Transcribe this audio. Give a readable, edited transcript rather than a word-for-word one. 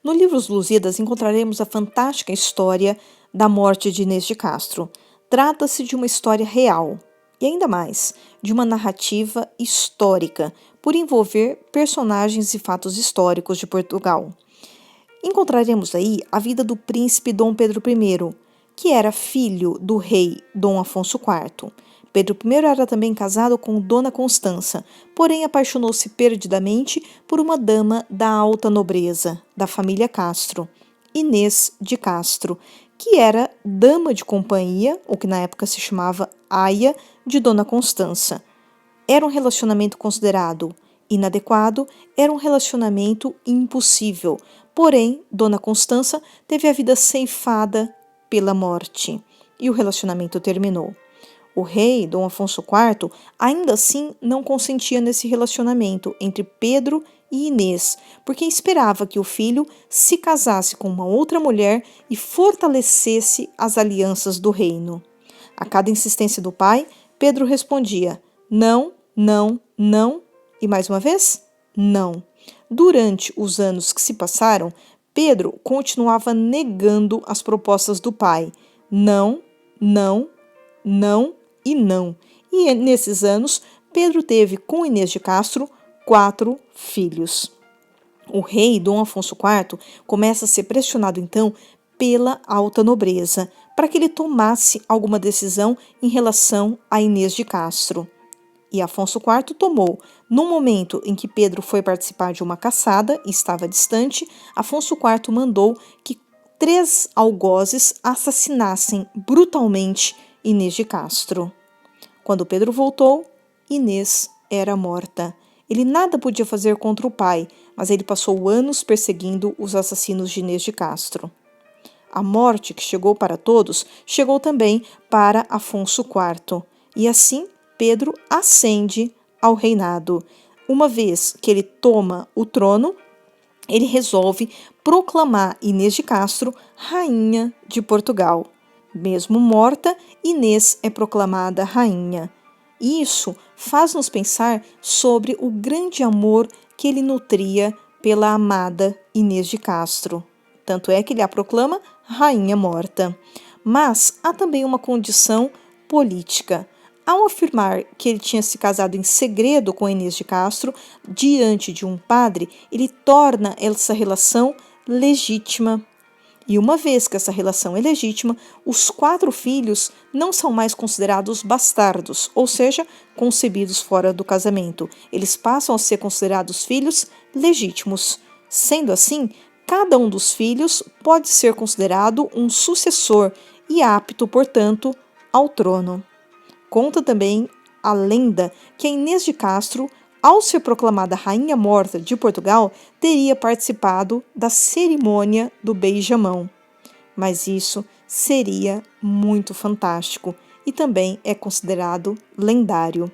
No livro Os Lusíadas encontraremos a fantástica história da morte de Inês de Castro. Trata-se de uma história real, e ainda mais, de uma narrativa histórica, por envolver personagens e fatos históricos de Portugal. Encontraremos aí a vida do príncipe Dom Pedro I, que era filho do rei Dom Afonso IV. Pedro I era também casado com Dona Constança, porém apaixonou-se perdidamente por uma dama da alta nobreza, da família Castro, Inês de Castro, que era dama de companhia, o que na época se chamava aia, de Dona Constança. Era um relacionamento considerado inadequado, era um relacionamento impossível, porém, Dona Constança teve a vida ceifada pela morte e o relacionamento terminou. O rei, Dom Afonso IV, ainda assim não consentia nesse relacionamento entre Pedro e Inês, porque esperava que o filho se casasse com uma outra mulher e fortalecesse as alianças do reino. A cada insistência do pai, Pedro respondia: não, não, não, e mais uma vez, não. Durante os anos que se passaram, Pedro continuava negando as propostas do pai. Não, não, não e não. E nesses anos, Pedro teve com Inês de Castro 4 filhos. O rei Dom Afonso IV começa a ser pressionado então pela alta nobreza para que ele tomasse alguma decisão em relação a Inês de Castro. E Afonso IV tomou. No momento em que Pedro foi participar de uma caçada e estava distante, Afonso IV mandou que 3 algozes assassinassem brutalmente Inês de Castro. Quando Pedro voltou, Inês era morta. Ele nada podia fazer contra o pai, mas ele passou anos perseguindo os assassinos de Inês de Castro. A morte que chegou para todos, chegou também para Afonso IV. E assim, Pedro ascende ao reinado. Uma vez que ele toma o trono, ele resolve proclamar Inês de Castro rainha de Portugal. Mesmo morta, Inês é proclamada rainha. Isso faz-nos pensar sobre o grande amor que ele nutria pela amada Inês de Castro. Tanto é que ele a proclama rainha morta. Mas há também uma condição política. Ao afirmar que ele tinha se casado em segredo com Inês de Castro, diante de um padre, ele torna essa relação legítima. E uma vez que essa relação é legítima, os 4 filhos não são mais considerados bastardos, ou seja, concebidos fora do casamento. Eles passam a ser considerados filhos legítimos. Sendo assim, cada um dos filhos pode ser considerado um sucessor e apto, portanto, ao trono. Conta também a lenda que a Inês de Castro, ao ser proclamada rainha morta de Portugal, teria participado da cerimônia do beijamão. Mas isso seria muito fantástico e também é considerado lendário.